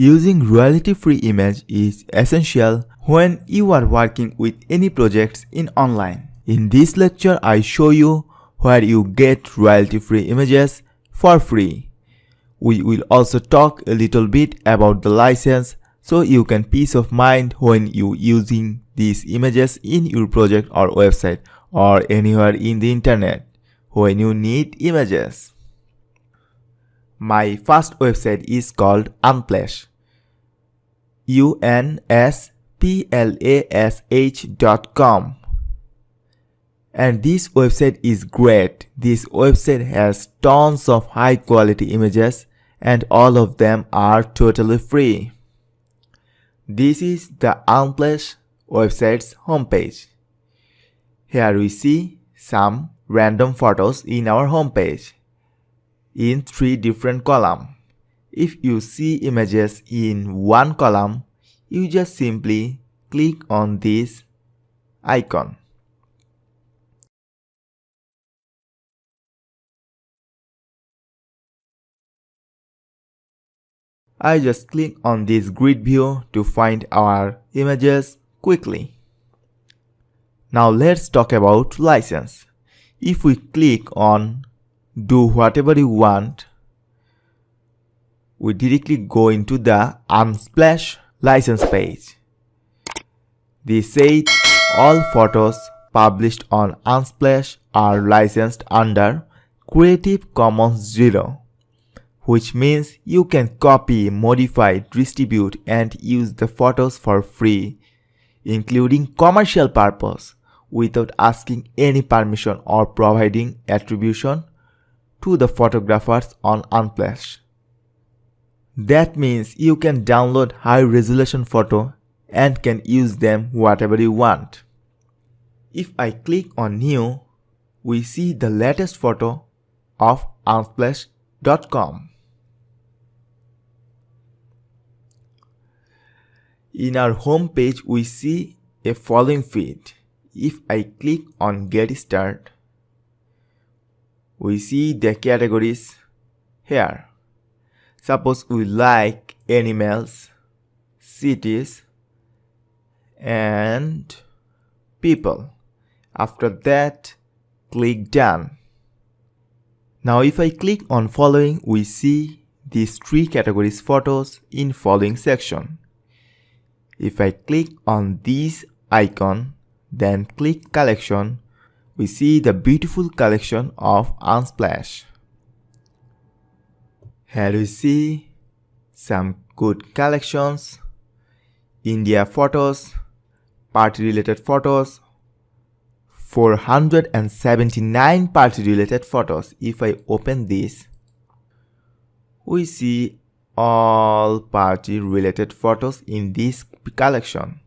Using royalty-free image is essential when you are working with any projects in online. In this lecture, I show you where you get royalty-free images for free. We will also talk a little bit about the license so you can peace of mind when you using these images in your project or website or anywhere in the internet when you need images. My first website is called Unsplash. unsplash.com. And this website is great. This website has tons of high quality images and all of them are totally free. This is the Unsplash website's homepage. Here we see some random photos in our homepage in 3 different columns. If you see images in one column, you just simply click on this icon. I just click on this grid view to find our images quickly. Now let's talk about license. If we click on do whatever you want, we directly go into the Unsplash license page. They say all photos published on Unsplash are licensed under Creative Commons 0, which means you can copy, modify, distribute, and use the photos for free, including commercial purpose, without asking any permission or providing attribution to the photographers on Unsplash. That means you can download high-resolution photo and can use them whatever you want. If I click on New, we see the latest photo of Unsplash.com. In our home page, we see a following feed. If I click on Get Started, we see the categories here. Suppose we like animals, cities, and people. After that, click Done. Now if I click on Following, we see these 3 categories photos in following section. If I click on this icon, then click Collection, we see the beautiful collection of Unsplash. Here we see some good collections, India photos, party related photos, 479 party related photos. If I open this, we see all party related photos in this collection.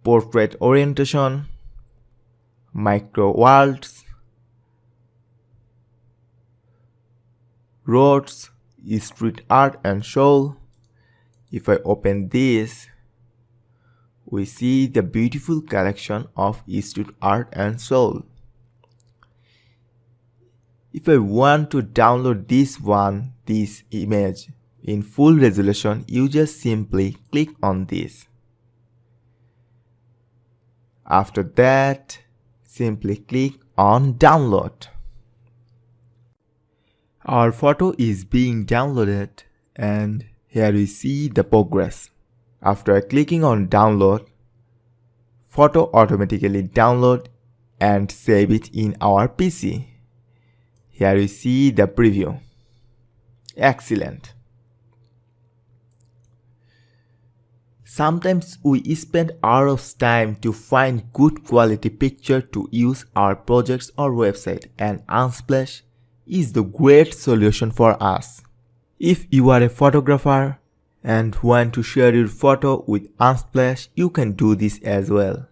Portrait orientation, micro worlds, roads, street art and soul. If I open this, we see the beautiful collection of street art and soul. If I want to download this image in full resolution, you just simply click on this. After that, simply click on Download. Our photo is being downloaded and here we see the progress. After clicking on Download, photo automatically download and save it in our PC. Here we see the preview. Excellent. Sometimes we spend hours of time to find good quality picture to use our projects or website, and Unsplash is the great solution for us. If you are a photographer and want to share your photo with Unsplash, you can do this as well.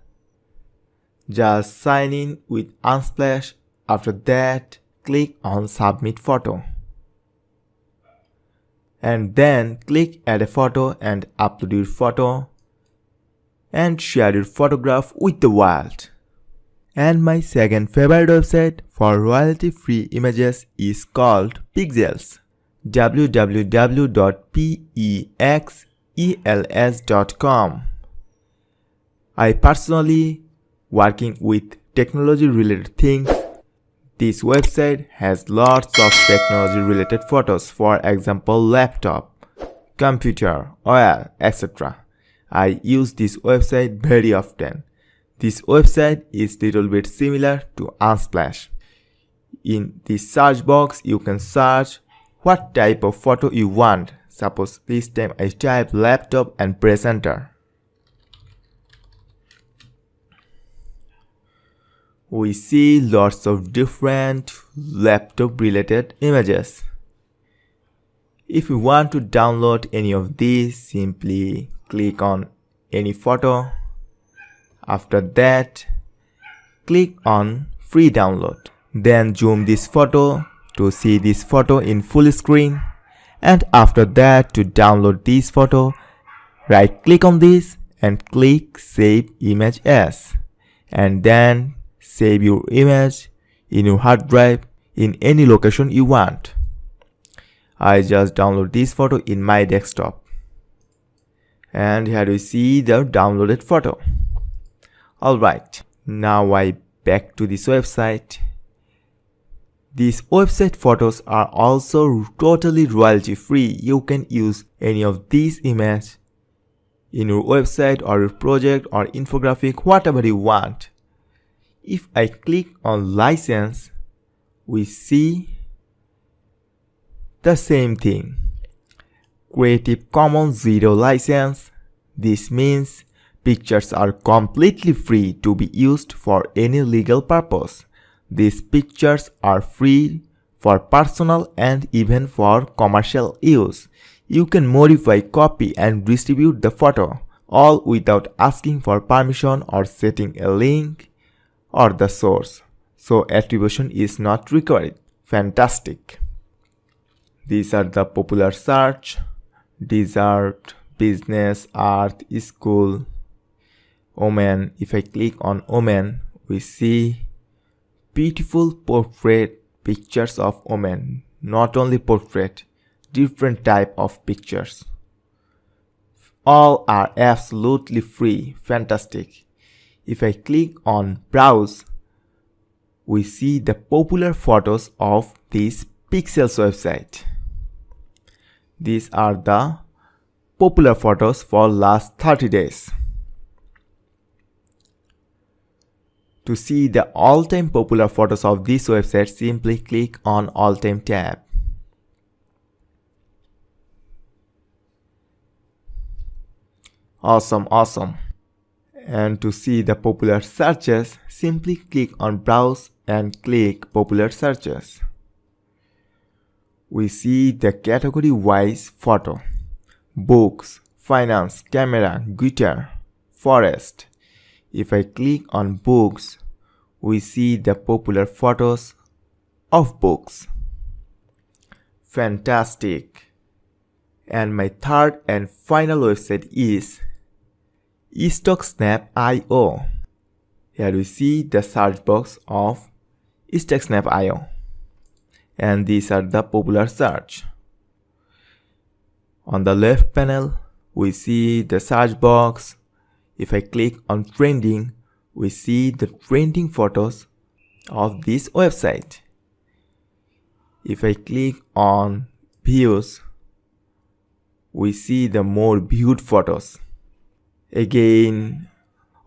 Just sign in with Unsplash. After that, click on Submit Photo. And then click Add a photo and upload your photo and share your photograph with the world. And my second favorite website for royalty-free images is called Pixels. www.pexels.com. I personally working with technology related things. This website has lots of technology related photos, for example laptop, computer, oil, etc. I use this website very often. This website is little bit similar to Unsplash. In the search box you can search what type of photo you want. Suppose this time I type laptop and press enter. We see lots of different laptop related images. If you want to download any of these, simply click on any photo. After that, click on free download. Then zoom this photo to see this photo in full screen. And after that, to download this photo, right click on this and click save image as. And then save your image in your hard drive in any location you want. I just download this photo in my desktop. And here we see the downloaded photo. Alright, now I back to this website. These website photos are also totally royalty free. You can use any of these images in your website or your project or infographic, whatever you want. If I click on license, we see the same thing. Creative Commons 0 license. This means pictures are completely free to be used for any legal purpose. These pictures are free for personal and even for commercial use. You can modify, copy and distribute the photo, all without asking for permission or setting a link or the source. So attribution is not required. Fantastic. These are the popular search: desert, business, art, school, woman. If I click on woman, we see beautiful portrait pictures of women. Not only portrait, different type of pictures. All are absolutely free. Fantastic. If I click on browse, we see the popular photos of this Pexels website. These are the popular photos for last 30 days. To see the all-time popular photos of this website, simply click on all-time tab. Awesome, awesome. And to see the popular searches, simply click on browse and click popular searches. We see the category wise photo: books, finance, camera, guitar, forest. If I click on books, we see the popular photos of books. Fantastic. And my third and final website is StockSnap.io. Here we see the search box of StockSnap.io. And these are the popular search. On the left panel, we see the search box. If I click on trending, we see the trending photos of this website. If I click on views, we see the more viewed photos. Again,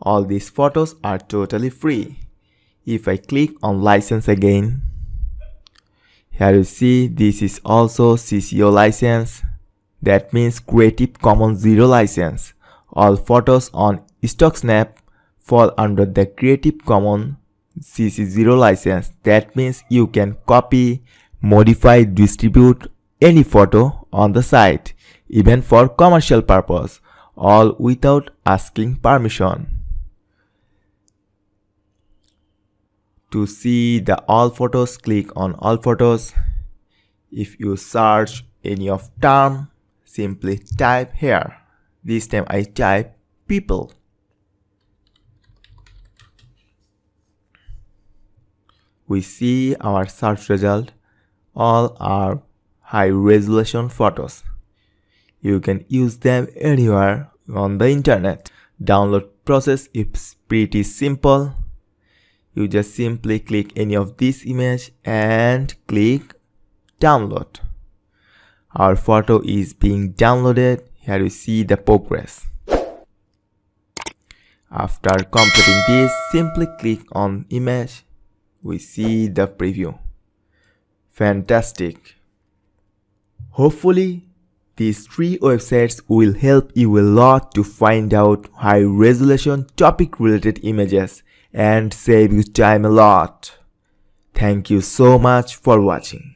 all these photos are totally free. If I click on license again, here you see this is also CCO license. That means Creative Commons 0 license. All photos on StockSnap fall under the Creative Commons CC0 license. That means you can copy, modify, distribute any photo on the site, even for commercial purpose, all without asking permission. To see the all photos, click on all photos. If you search any of term, simply type here. This time I type people. We see our search result. All are high resolution photos. You can use them anywhere on the internet. Download process is pretty simple. You just simply click any of these images and click download. Our photo is being downloaded. Here you see the progress. After completing this, simply click on image. We see the preview. Fantastic. Hopefully, these 3 websites will help you a lot to find out high resolution topic related images and save you time a lot. Thank you so much for watching.